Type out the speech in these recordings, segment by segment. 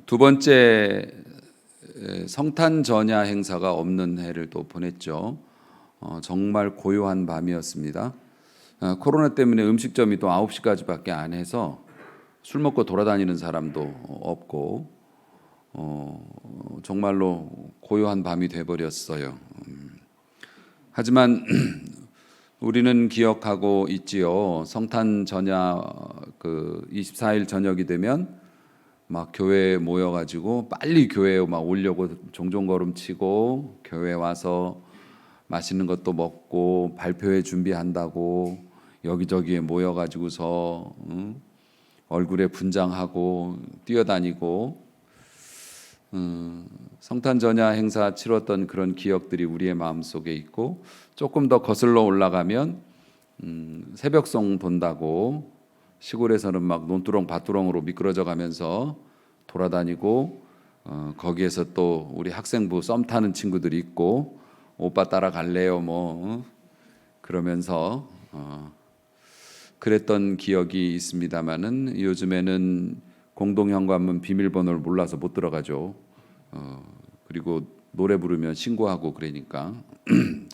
두 번째 성탄 전야 행사가 없는 해를 또 보냈죠. 정말 고요한 밤이었습니다. 코로나 때문에 음식점이 또 9시까지밖에 안 해서 술 먹고 돌아다니는 사람도 없고 정말로 고요한 밤이 돼버렸어요. 하지만 우리는 기억하고 있지요. 성탄 전야 24일 저녁이 되면 막 교회에 모여가지고 빨리 교회에 막 오려고 종종걸음 치고 교회 와서 맛있는 것도 먹고 발표회 준비한다고 여기저기에 모여가지고서 얼굴에 분장하고 뛰어다니고 성탄 전야 행사 치렀던 그런 기억들이 우리의 마음속에 있고, 조금 더 거슬러 올라가면 새벽송 본다고 시골에서는 막 논두렁 밭두렁으로 미끄러져 가면서 돌아다니고, 거기에서 또 우리 학생부 썸 타는 친구들이 있고 오빠 따라갈래요 뭐 그러면서 그랬던 기억이 있습니다마는, 요즘에는 공동 현관문 비밀번호를 몰라서 못 들어가죠. 그리고 노래 부르면 신고하고 그러니까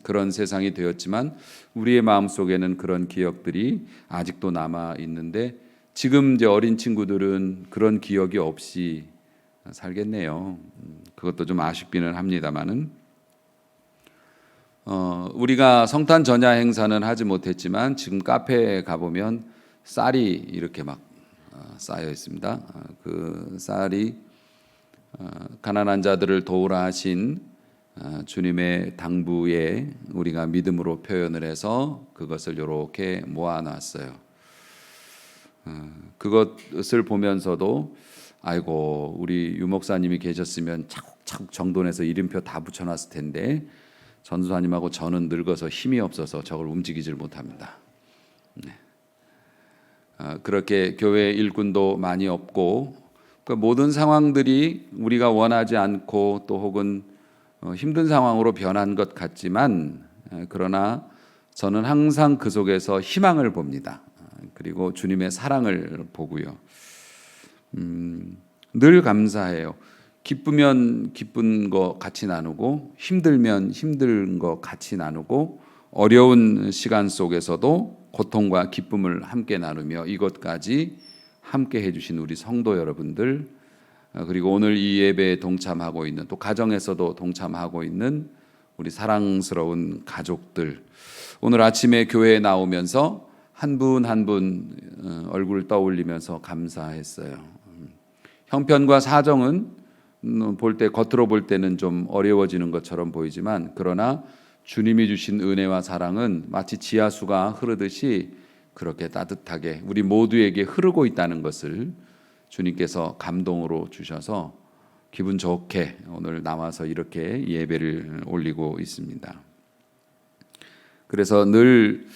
그런 세상이 되었지만 우리의 마음속에는 그런 기억들이 아직도 남아 있는데, 지금 이제 어린 친구들은 그런 기억이 없이 살겠네요. 그것도 좀 아쉽기는 합니다만은 우리가 성탄 전야 행사는 하지 못했지만 지금 카페에 가보면 쌀이 이렇게 막 쌓여 있습니다. 그 쌀이 가난한 자들을 도우라 하신 주님의 당부에 우리가 믿음으로 표현을 해서 그것을 이렇게 모아놨어요. 그것을 보면서도 아이고, 우리 유목사님이 계셨으면 차곡차곡 정돈해서 이름표 다 붙여놨을 텐데 전도사님하고 저는 늙어서 힘이 없어서 저걸 움직이질 못합니다. 그렇게 교회 일꾼도 많이 없고, 그 모든 상황들이 우리가 원하지 않고 또 혹은 힘든 상황으로 변한 것 같지만, 그러나 저는 항상 그 속에서 희망을 봅니다. 그리고 주님의 사랑을 보고요. 늘 감사해요. 기쁘면 기쁜 거 같이 나누고, 힘들면 힘든 거 같이 나누고, 어려운 시간 속에서도 고통과 기쁨을 함께 나누며 이것까지 함께 해주신 우리 성도 여러분들, 그리고 오늘 이 예배에 동참하고 있는, 또 가정에서도 동참하고 있는 우리 사랑스러운 가족들, 오늘 아침에 교회에 나오면서 한 분 한 분 얼굴 떠올리면서 감사했어요. 형편과 사정은 볼 때, 겉으로 볼 때는 좀 어려워지는 것처럼 보이지만, 그러나 주님이 주신 은혜와 사랑은 마치 지하수가 흐르듯이 그렇게 따뜻하게 우리 모두에게 흐르고 있다는 것을 주님께서 감동으로 주셔서 기분 좋게 오늘 나와서 이렇게 예배를 올리고 있습니다. 그래서 늘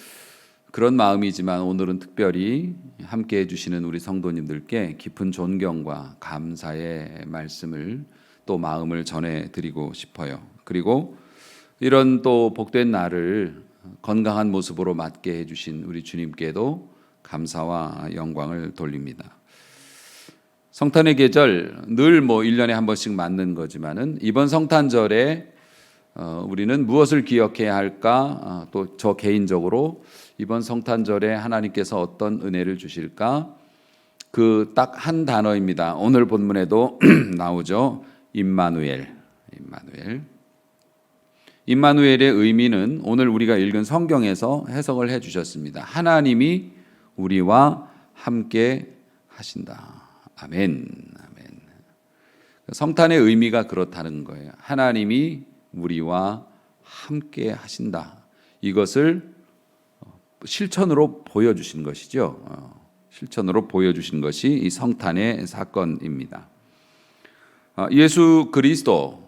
그런 마음이지만 오늘은 특별히 함께 해주시는 우리 성도님들께 깊은 존경과 감사의 말씀을, 또 마음을 전해드리고 싶어요. 그리고 이런 또 복된 날을 건강한 모습으로 맞게 해주신 우리 주님께도 감사와 영광을 돌립니다. 성탄의 계절, 늘 1년에 한 번씩 맞는 거지만은 이번 성탄절에 우리는 무엇을 기억해야 할까? 또 저 개인적으로 이번 성탄절에 하나님께서 어떤 은혜를 주실까? 그 딱 한 단어입니다. 오늘 본문에도 나오죠. 임마누엘. 임마누엘의 의미는 오늘 우리가 읽은 성경에서 해석을 해주셨습니다. 하나님이 우리와 함께 하신다. 아멘. 성탄의 의미가 그렇다는 거예요. 하나님이 우리와 함께 하신다. 이것을 실천으로 보여주신 것이죠. 실천으로 보여주신 것이 이 성탄의 사건입니다. 예수 그리스도,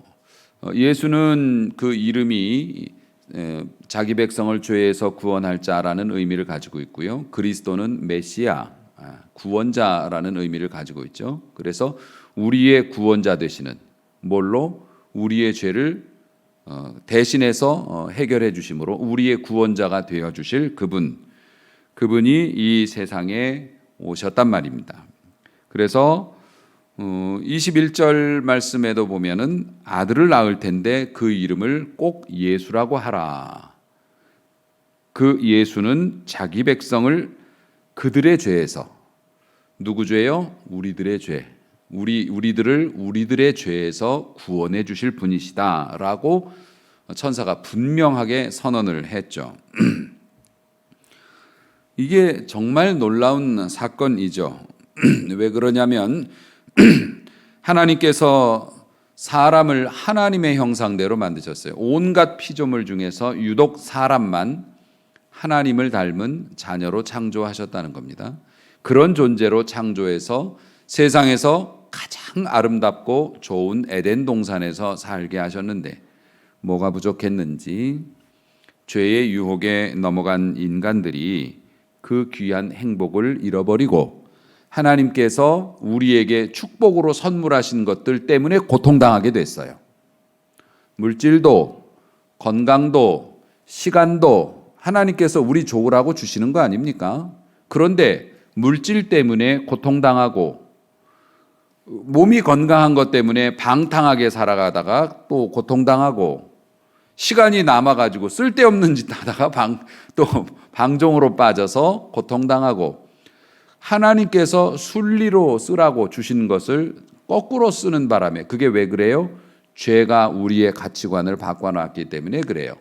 예수는 그 이름이 자기 백성을 죄에서 구원할 자라는 의미를 가지고 있고요. 그리스도는 메시아, 구원자라는 의미를 가지고 있죠. 그래서 우리의 구원자 되시는, 뭘로? 우리의 죄를 대신해서 해결해 주심으로 우리의 구원자가 되어 주실 그분이 이 세상에 오셨단 말입니다. 그래서 21절 말씀에도 보면은 아들을 낳을 텐데 그 이름을 꼭 예수라고 하라. 그 예수는 자기 백성을 그들의 죄에서, 누구 죄요? 우리들의 죄. 우리들을 우리들의 죄에서 구원해 주실 분이시다라고 천사가 분명하게 선언을 했죠. 이게 정말 놀라운 사건이죠. 왜 그러냐면 하나님께서 사람을 하나님의 형상대로 만드셨어요. 온갖 피조물 중에서 유독 사람만 하나님을 닮은 자녀로 창조하셨다는 겁니다. 그런 존재로 창조해서 세상에서 가장 아름답고 좋은 에덴 동산에서 살게 하셨는데 뭐가 부족했는지 죄의 유혹에 넘어간 인간들이 그 귀한 행복을 잃어버리고 하나님께서 우리에게 축복으로 선물하신 것들 때문에 고통당하게 됐어요. 물질도, 건강도, 시간도 하나님께서 우리 좋으라고 주시는 거 아닙니까? 그런데 물질 때문에 고통당하고 몸이 건강한 것 때문에 방탕하게 살아가다가 또 고통당하고 시간이 남아가지고 쓸데없는 짓 하다가 또 방종으로 빠져서 고통당하고 하나님께서 순리로 쓰라고 주신 것을 거꾸로 쓰는 바람에 그게 왜 그래요? 죄가 우리의 가치관을 바꿔놨기 때문에 그래요.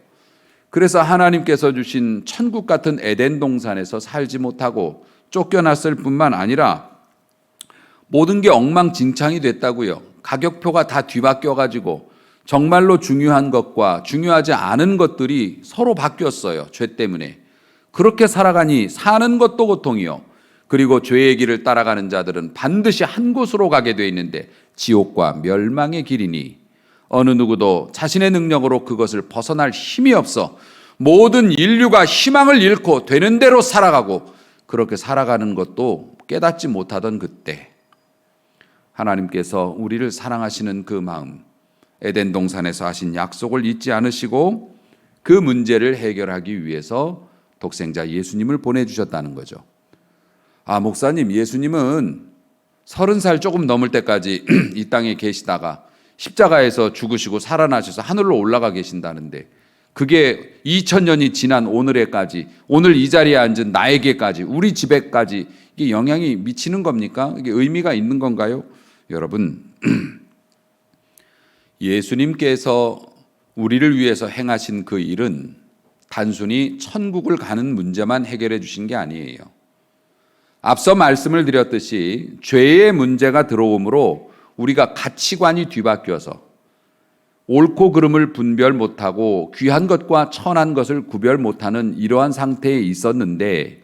그래서 하나님께서 주신 천국 같은 에덴 동산에서 살지 못하고 쫓겨났을 뿐만 아니라 모든 게 엉망진창이 됐다고요. 가격표가 다 뒤바뀌어가지고 정말로 중요한 것과 중요하지 않은 것들이 서로 바뀌었어요. 죄 때문에. 그렇게 살아가니 사는 것도 고통이요. 그리고 죄의 길을 따라가는 자들은 반드시 한 곳으로 가게 돼 있는데 지옥과 멸망의 길이니 어느 누구도 자신의 능력으로 그것을 벗어날 힘이 없어 모든 인류가 희망을 잃고 되는 대로 살아가고 그렇게 살아가는 것도 깨닫지 못하던 그때 하나님께서 우리를 사랑하시는 그 마음, 에덴 동산에서 하신 약속을 잊지 않으시고 그 문제를 해결하기 위해서 독생자 예수님을 보내주셨다는 거죠. 아, 목사님, 예수님은 30살 조금 넘을 때까지 이 땅에 계시다가 십자가에서 죽으시고 살아나셔서 하늘로 올라가 계신다는데 그게 2000년이 지난 오늘에까지, 오늘 이 자리에 앉은 나에게까지, 우리 집에까지 이게 영향이 미치는 겁니까? 이게 의미가 있는 건가요? 여러분, 예수님께서 우리를 위해서 행하신 그 일은 단순히 천국을 가는 문제만 해결해 주신 게 아니에요. 앞서 말씀을 드렸듯이 죄의 문제가 들어오므로 우리가 가치관이 뒤바뀌어서 옳고 그름을 분별 못하고 귀한 것과 천한 것을 구별 못하는 이러한 상태에 있었는데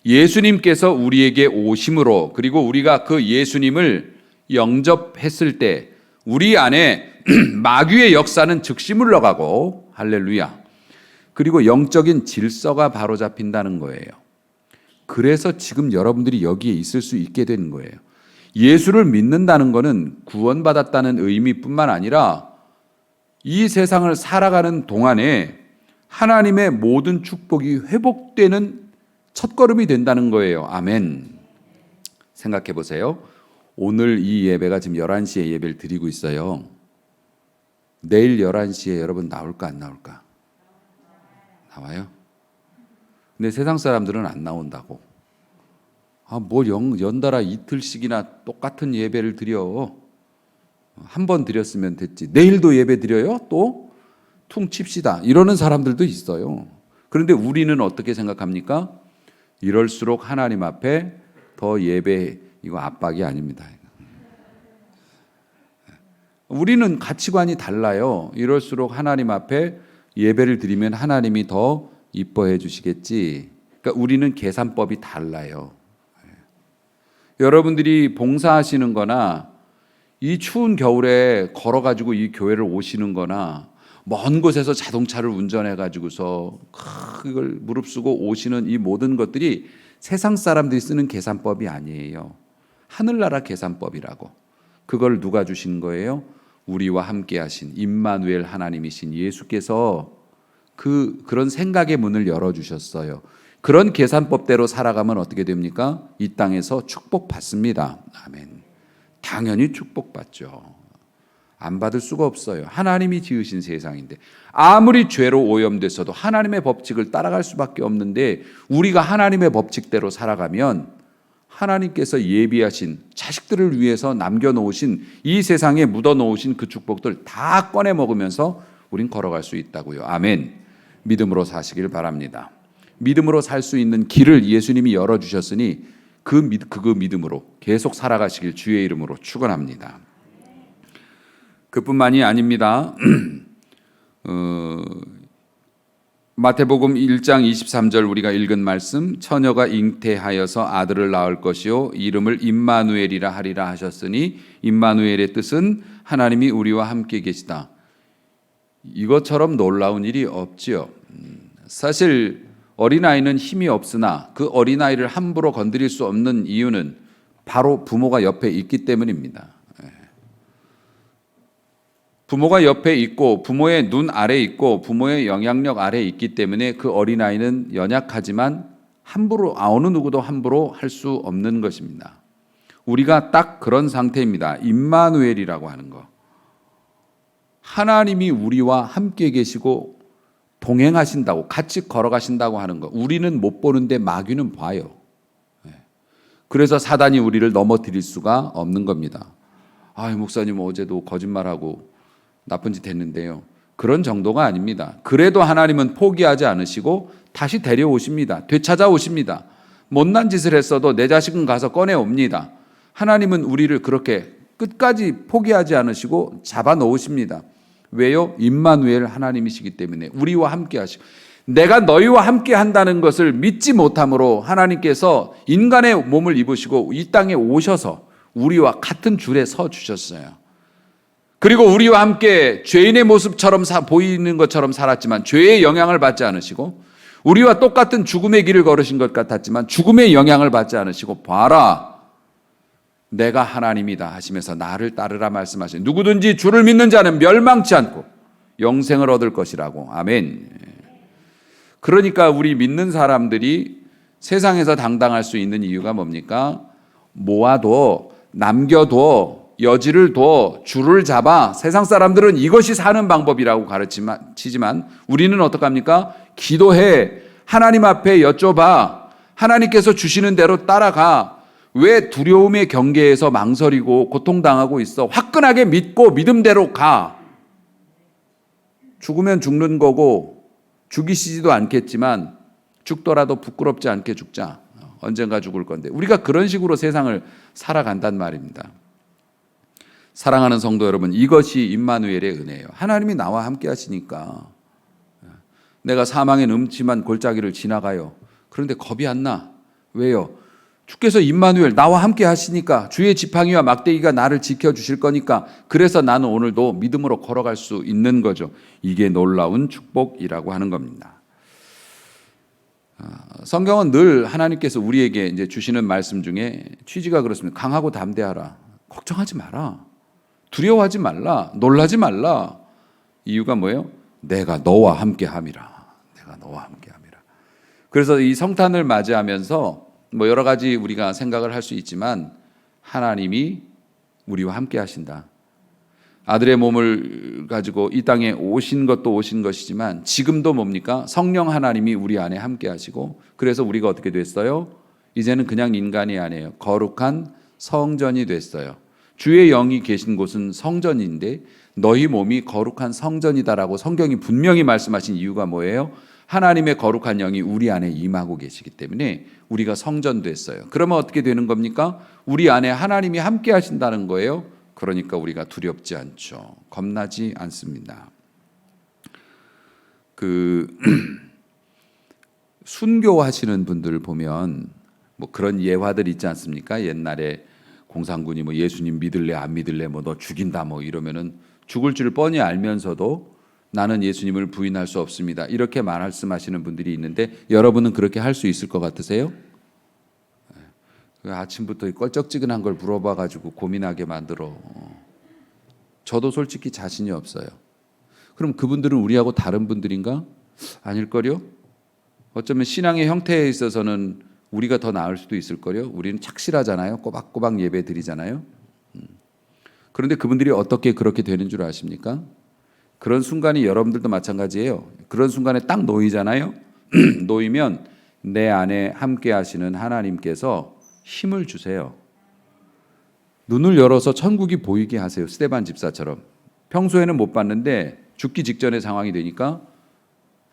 예수님께서 우리에게 오심으로 그리고 우리가 그 예수님을 영접했을 때 우리 안에 마귀의 역사는 즉시 물러가고 할렐루야. 그리고 영적인 질서가 바로잡힌다는 거예요. 그래서 지금 여러분들이 여기에 있을 수 있게 된 거예요. 예수를 믿는다는 것은 구원받았다는 의미뿐만 아니라 이 세상을 살아가는 동안에 하나님의 모든 축복이 회복되는 첫걸음이 된다는 거예요. 아멘. 생각해 보세요. 오늘 이 예배가 지금 11시에 예배를 드리고 있어요. 내일 11시에 여러분 나올까 안 나올까? 나와요? 근데 세상 사람들은 안 나온다고. 아, 뭘 연달아 이틀씩이나 똑같은 예배를 드려. 한 번 드렸으면 됐지. 내일도 예배 드려요? 또? 퉁 칩시다. 이러는 사람들도 있어요. 그런데 우리는 어떻게 생각합니까? 이럴수록 하나님 앞에 더 예배, 이거 압박이 아닙니다. 우리는 가치관이 달라요. 이럴수록 하나님 앞에 예배를 드리면 하나님이 더 이뻐해 주시겠지. 그러니까 우리는 계산법이 달라요. 여러분들이 봉사하시는 거나 이 추운 겨울에 걸어가지고 이 교회를 오시는 거나 먼 곳에서 자동차를 운전해가지고서 그걸 무릅쓰고 오시는 이 모든 것들이 세상 사람들이 쓰는 계산법이 아니에요. 하늘나라 계산법이라고. 그걸 누가 주신 거예요? 우리와 함께 하신 임마누엘 하나님이신 예수께서 그런 생각의 문을 열어주셨어요. 그런 계산법대로 살아가면 어떻게 됩니까? 이 땅에서 축복받습니다. 아멘. 당연히 축복받죠. 안 받을 수가 없어요. 하나님이 지으신 세상인데 아무리 죄로 오염됐어도 하나님의 법칙을 따라갈 수밖에 없는데 우리가 하나님의 법칙대로 살아가면 하나님께서 예비하신 자식들을 위해서 남겨놓으신 이 세상에 묻어놓으신 그 축복들 다 꺼내 먹으면서 우린 걸어갈 수 있다고요. 아멘. 믿음으로 사시길 바랍니다. 믿음으로 살 수 있는 길을 예수님이 열어주셨으니 그 믿음으로 계속 살아가시길 주의 이름으로 축원합니다. 그뿐만이 아닙니다. 마태복음 1장 23절 우리가 읽은 말씀, 처녀가 잉태하여서 아들을 낳을 것이요 이름을 임마누엘이라 하리라 하셨으니 임마누엘의 뜻은 하나님이 우리와 함께 계시다. 이것처럼 놀라운 일이 없지요. 사실 어린아이는 힘이 없으나 그 어린아이를 함부로 건드릴 수 없는 이유는 바로 부모가 옆에 있기 때문입니다. 부모가 옆에 있고 부모의 눈 아래 있고 부모의 영향력 아래 있기 때문에 그 어린아이는 연약하지만 함부로 어느 누구도 함부로 할 수 없는 것입니다. 우리가 딱 그런 상태입니다. 임마누엘이라고 하는 거. 하나님이 우리와 함께 계시고 동행하신다고 같이 걸어가신다고 하는 거. 우리는 못 보는데 마귀는 봐요. 그래서 사단이 우리를 넘어뜨릴 수가 없는 겁니다. 목사님 어제도 거짓말하고 나쁜 짓 했는데요. 그런 정도가 아닙니다. 그래도 하나님은 포기하지 않으시고 다시 데려오십니다. 되찾아오십니다. 못난 짓을 했어도 내 자식은 가서 꺼내옵니다. 하나님은 우리를 그렇게 끝까지 포기하지 않으시고 잡아놓으십니다. 왜요? 임마누엘 하나님이시기 때문에 우리와 함께 하시고 내가 너희와 함께 한다는 것을 믿지 못함으로 하나님께서 인간의 몸을 입으시고 이 땅에 오셔서 우리와 같은 줄에 서 주셨어요. 그리고 우리와 함께 죄인의 모습처럼 보이는 것처럼 살았지만 죄의 영향을 받지 않으시고 우리와 똑같은 죽음의 길을 걸으신 것 같았지만 죽음의 영향을 받지 않으시고 봐라 내가 하나님이다 하시면서 나를 따르라 말씀하신 누구든지 주를 믿는 자는 멸망치 않고 영생을 얻을 것이라고. 아멘. 그러니까 우리 믿는 사람들이 세상에서 당당할 수 있는 이유가 뭡니까? 모아도 남겨도 여지를 둬 줄을 잡아. 세상 사람들은 이것이 사는 방법이라고 가르치지만 우리는 어떡합니까? 기도해. 하나님 앞에 여쭤봐. 하나님께서 주시는 대로 따라가. 왜 두려움의 경계에서 망설이고 고통당하고 있어? 화끈하게 믿고 믿음대로 가. 죽으면 죽는 거고 죽이시지도 않겠지만 죽더라도 부끄럽지 않게 죽자. 언젠가 죽을 건데 우리가 그런 식으로 세상을 살아간단 말입니다. 사랑하는 성도 여러분, 이것이 임마누엘의 은혜예요. 하나님이 나와 함께 하시니까 내가 사망의 음침한 골짜기를 지나가요. 그런데 겁이 안 나. 왜요? 주께서 임마누엘 나와 함께 하시니까 주의 지팡이와 막대기가 나를 지켜주실 거니까 그래서 나는 오늘도 믿음으로 걸어갈 수 있는 거죠. 이게 놀라운 축복이라고 하는 겁니다. 성경은 늘 하나님께서 우리에게 이제 주시는 말씀 중에 취지가 그렇습니다. 강하고 담대하라. 걱정하지 마라. 두려워하지 말라. 놀라지 말라. 이유가 뭐예요? 내가 너와 함께 함이라. 내가 너와 함께 함이라. 그래서 이 성탄을 맞이하면서 여러 가지 우리가 생각을 할 수 있지만 하나님이 우리와 함께 하신다. 아들의 몸을 가지고 이 땅에 오신 것도 오신 것이지만 지금도 뭡니까? 성령 하나님이 우리 안에 함께 하시고 그래서 우리가 어떻게 됐어요? 이제는 그냥 인간이 아니에요. 거룩한 성전이 됐어요. 주의 영이 계신 곳은 성전인데 너희 몸이 거룩한 성전이다라고 성경이 분명히 말씀하신 이유가 뭐예요? 하나님의 거룩한 영이 우리 안에 임하고 계시기 때문에 우리가 성전 됐어요. 그러면 어떻게 되는 겁니까? 우리 안에 하나님이 함께 하신다는 거예요. 그러니까 우리가 두렵지 않죠. 겁나지 않습니다. 순교하시는 분들 보면 그런 예화들 있지 않습니까? 옛날에 공산군이 예수님 믿을래 안 믿을래 너 죽인다 이러면은 죽을 줄 뻔히 알면서도 나는 예수님을 부인할 수 없습니다. 이렇게 말씀하시는 분들이 있는데 여러분은 그렇게 할 수 있을 것 같으세요? 아침부터 껄쩍지근한 걸 물어봐 가지고 고민하게 만들어. 저도 솔직히 자신이 없어요. 그럼 그분들은 우리하고 다른 분들인가? 아닐걸요? 어쩌면 신앙의 형태에 있어서는 우리가 더 나을 수도 있을걸요? 우리는 착실하잖아요. 꼬박꼬박 예배 드리잖아요. 그런데 그분들이 어떻게 그렇게 되는 줄 아십니까? 그런 순간이 여러분들도 마찬가지예요. 그런 순간에 딱 놓이잖아요. 놓이면 내 안에 함께 하시는 하나님께서 힘을 주세요. 눈을 열어서 천국이 보이게 하세요. 스데반 집사처럼. 평소에는 못 봤는데 죽기 직전의 상황이 되니까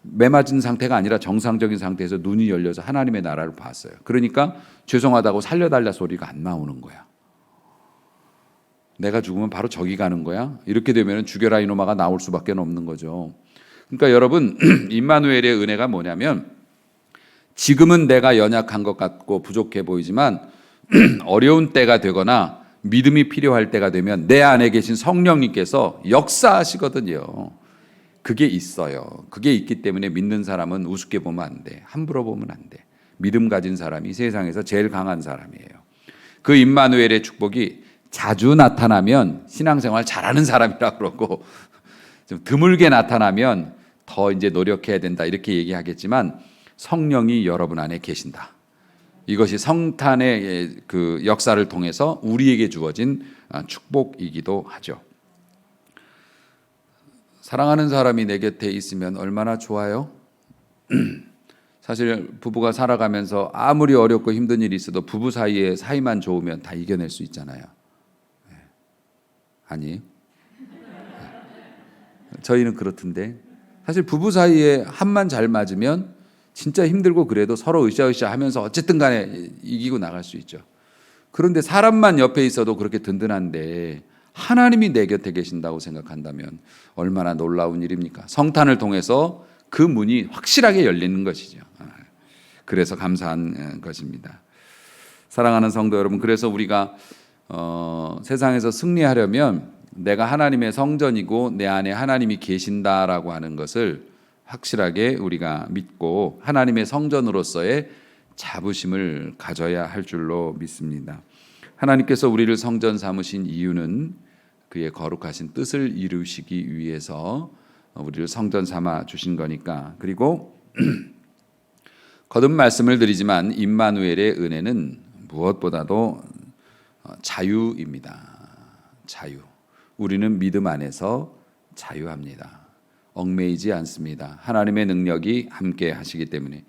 매맞은 상태가 아니라 정상적인 상태에서 눈이 열려서 하나님의 나라를 봤어요. 그러니까 죄송하다고 살려달라 소리가 안 나오는 거야. 내가 죽으면 바로 저기 가는 거야. 이렇게 되면 죽여라 이놈아가 나올 수밖에 없는 거죠. 그러니까 여러분, 임마누엘의 은혜가 뭐냐면 지금은 내가 연약한 것 같고 부족해 보이지만 어려운 때가 되거나 믿음이 필요할 때가 되면 내 안에 계신 성령님께서 역사하시거든요. 그게 있어요. 그게 있기 때문에 믿는 사람은 우습게 보면 안 돼. 함부로 보면 안 돼. 믿음 가진 사람이 세상에서 제일 강한 사람이에요. 그 임마누엘의 축복이 자주 나타나면 신앙생활 잘하는 사람이라 그러고 좀 드물게 나타나면 더 이제 노력해야 된다 이렇게 얘기하겠지만 성령이 여러분 안에 계신다. 이것이 성탄의 그 역사를 통해서 우리에게 주어진 축복이기도 하죠. 사랑하는 사람이 내 곁에 있으면 얼마나 좋아요? 사실 부부가 살아가면서 아무리 어렵고 힘든 일이 있어도 부부 사이에 사이만 좋으면 다 이겨낼 수 있잖아요. 아니, 저희는 그렇던데 사실 부부 사이에 한만 잘 맞으면 진짜 힘들고 그래도 서로 으쌰으쌰 하면서 어쨌든 간에 이기고 나갈 수 있죠. 그런데 사람만 옆에 있어도 그렇게 든든한데 하나님이 내 곁에 계신다고 생각한다면 얼마나 놀라운 일입니까? 성탄을 통해서 그 문이 확실하게 열리는 것이죠. 그래서 감사한 것입니다. 사랑하는 성도 여러분, 그래서 우리가 세상에서 승리하려면 내가 하나님의 성전이고 내 안에 하나님이 계신다라고 하는 것을 확실하게 우리가 믿고 하나님의 성전으로서의 자부심을 가져야 할 줄로 믿습니다. 하나님께서 우리를 성전 삼으신 이유는 그의 거룩하신 뜻을 이루시기 위해서 우리를 성전 삼아 주신 거니까. 그리고 거듭 말씀을 드리지만 임마누엘의 은혜는 무엇보다도 자유입니다. 자유. 우리는 믿음 안에서 자유합니다. 얽매이지 않습니다. 하나님의 능력이 함께 하시기 때문에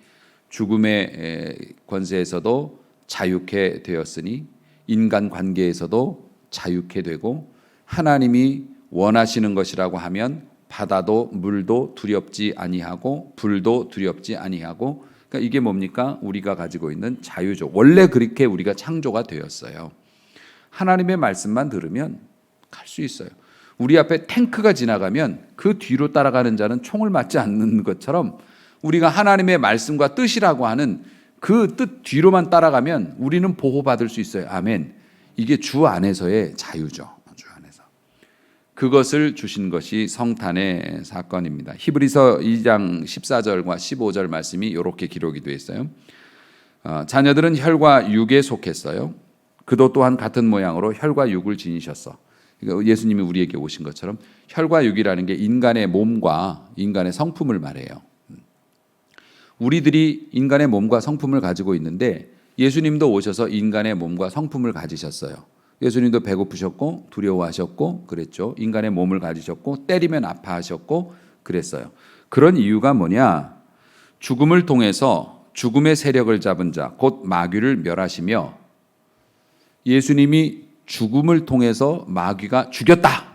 죽음의 권세에서도 자유케 되었으니 인간 관계에서도 자유케 되고 하나님이 원하시는 것이라고 하면 바다도 물도 두렵지 아니하고 불도 두렵지 아니하고 그러니까 이게 뭡니까? 우리가 가지고 있는 자유죠. 원래 그렇게 우리가 창조가 되었어요. 하나님의 말씀만 들으면 갈 수 있어요. 우리 앞에 탱크가 지나가면 그 뒤로 따라가는 자는 총을 맞지 않는 것처럼 우리가 하나님의 말씀과 뜻이라고 하는 그 뜻 뒤로만 따라가면 우리는 보호받을 수 있어요. 아멘. 이게 주 안에서의 자유죠. 주 안에서. 그것을 주신 것이 성탄의 사건입니다. 히브리서 2장 14절과 15절 말씀이 이렇게 기록이 되어 있어요. 자녀들은 혈과 육에 속했어요. 그도 또한 같은 모양으로 혈과 육을 지니셨어. 그러니까 예수님이 우리에게 오신 것처럼 혈과 육이라는 게 인간의 몸과 인간의 성품을 말해요. 우리들이 인간의 몸과 성품을 가지고 있는데 예수님도 오셔서 인간의 몸과 성품을 가지셨어요. 예수님도 배고프셨고 두려워하셨고 그랬죠. 인간의 몸을 가지셨고 때리면 아파하셨고 그랬어요. 그런 이유가 뭐냐? 죽음을 통해서 죽음의 세력을 잡은 자, 곧 마귀를 멸하시며 예수님이 죽음을 통해서 마귀가 죽였다.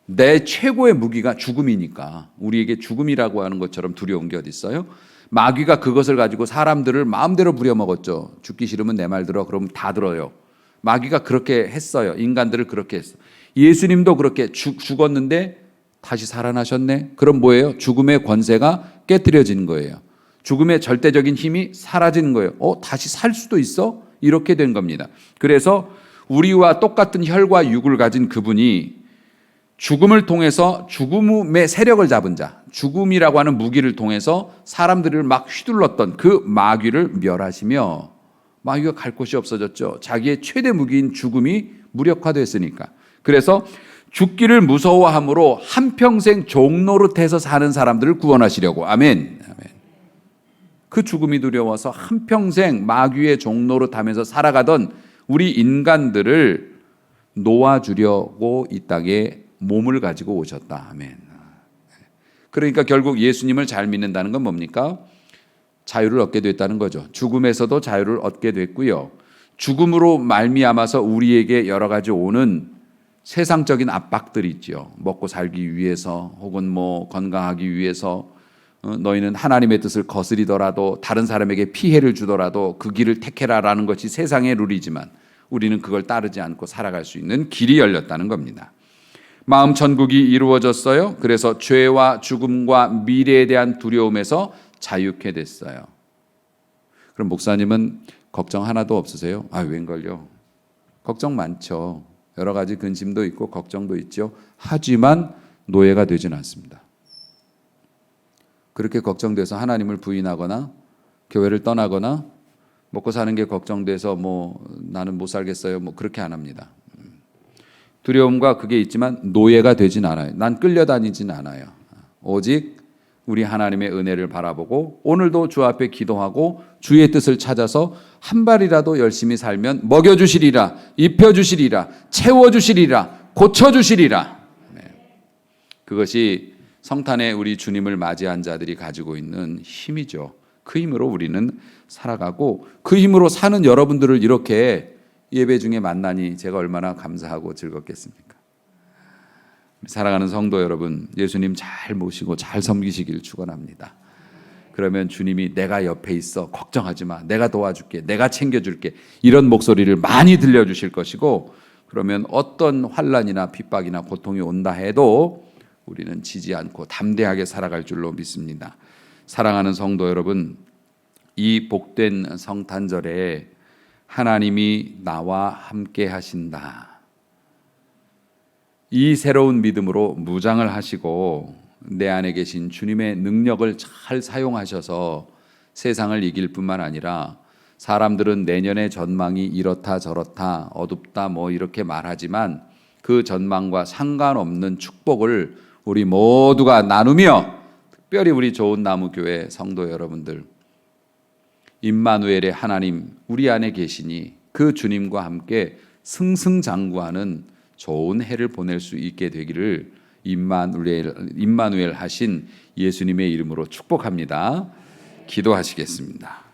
내 최고의 무기가 죽음이니까 우리에게 죽음이라고 하는 것처럼 두려운 게 어디 있어요? 마귀가 그것을 가지고 사람들을 마음대로 부려먹었죠. 죽기 싫으면 내 말 들어. 그러면 다 들어요. 마귀가 그렇게 했어요. 인간들을 그렇게 했어. 예수님도 그렇게 죽었는데 다시 살아나셨네. 그럼 뭐예요? 죽음의 권세가 깨트려지는 거예요. 죽음의 절대적인 힘이 사라지는 거예요. 다시 살 수도 있어? 이렇게 된 겁니다. 그래서 우리와 똑같은 혈과 육을 가진 그분이 죽음을 통해서 죽음의 세력을 잡은 자, 죽음이라고 하는 무기를 통해서 사람들을 막 휘둘렀던 그 마귀를 멸하시며 마귀가 갈 곳이 없어졌죠. 자기의 최대 무기인 죽음이 무력화됐으니까. 그래서 죽기를 무서워함으로 한평생 종노릇해서 사는 사람들을 구원하시려고. 아멘. 아멘. 그 죽음이 두려워서 한평생 마귀의 종노릇하면서 살아가던 우리 인간들을 놓아주려고 이 땅에 몸을 가지고 오셨다. 아멘. 그러니까 결국 예수님을 잘 믿는다는 건 뭡니까? 자유를 얻게 됐다는 거죠. 죽음에서도 자유를 얻게 됐고요. 죽음으로 말미암아서 우리에게 여러 가지 오는 세상적인 압박들이 있죠. 먹고 살기 위해서 혹은 뭐 건강하기 위해서 너희는 하나님의 뜻을 거스리더라도 다른 사람에게 피해를 주더라도 그 길을 택해라라는 것이 세상의 룰이지만 우리는 그걸 따르지 않고 살아갈 수 있는 길이 열렸다는 겁니다. 마음 천국이 이루어졌어요. 그래서 죄와 죽음과 미래에 대한 두려움에서 자유케 됐어요. 그럼 목사님은 걱정 하나도 없으세요? 웬걸요? 걱정 많죠. 여러 가지 근심도 있고 걱정도 있죠. 하지만 노예가 되지는 않습니다. 그렇게 걱정돼서 하나님을 부인하거나 교회를 떠나거나 먹고 사는 게 걱정돼서 뭐 나는 못 살겠어요. 뭐 그렇게 안 합니다. 두려움과 그게 있지만 노예가 되진 않아요. 난 끌려다니진 않아요. 오직 우리 하나님의 은혜를 바라보고 오늘도 주 앞에 기도하고 주의 뜻을 찾아서 한 발이라도 열심히 살면 먹여주시리라, 입혀주시리라, 채워주시리라, 고쳐주시리라. 그것이 성탄에 우리 주님을 맞이한 자들이 가지고 있는 힘이죠. 그 힘으로 우리는 살아가고 그 힘으로 사는 여러분들을 이렇게 예배 중에 만나니 제가 얼마나 감사하고 즐겁겠습니까? 사랑하는 성도 여러분, 예수님 잘 모시고 잘 섬기시길 축원합니다. 그러면 주님이 내가 옆에 있어, 걱정하지 마, 내가 도와줄게, 내가 챙겨줄게, 이런 목소리를 많이 들려주실 것이고, 그러면 어떤 환난이나 핍박이나 고통이 온다 해도 우리는 지지 않고 담대하게 살아갈 줄로 믿습니다. 사랑하는 성도 여러분, 이 복된 성탄절에 하나님이 나와 함께 하신다. 이 새로운 믿음으로 무장을 하시고 내 안에 계신 주님의 능력을 잘 사용하셔서 세상을 이길 뿐만 아니라 사람들은 내년의 전망이 이렇다 저렇다 어둡다 뭐 이렇게 말하지만 그 전망과 상관없는 축복을 우리 모두가 나누며 특별히 우리 좋은 나무교회 성도 여러분들 임마누엘의 하나님 우리 안에 계시니 그 주님과 함께 승승장구하는 좋은 해를 보낼 수 있게 되기를 임마누엘 하신 예수님의 이름으로 축복합니다. 기도하시겠습니다.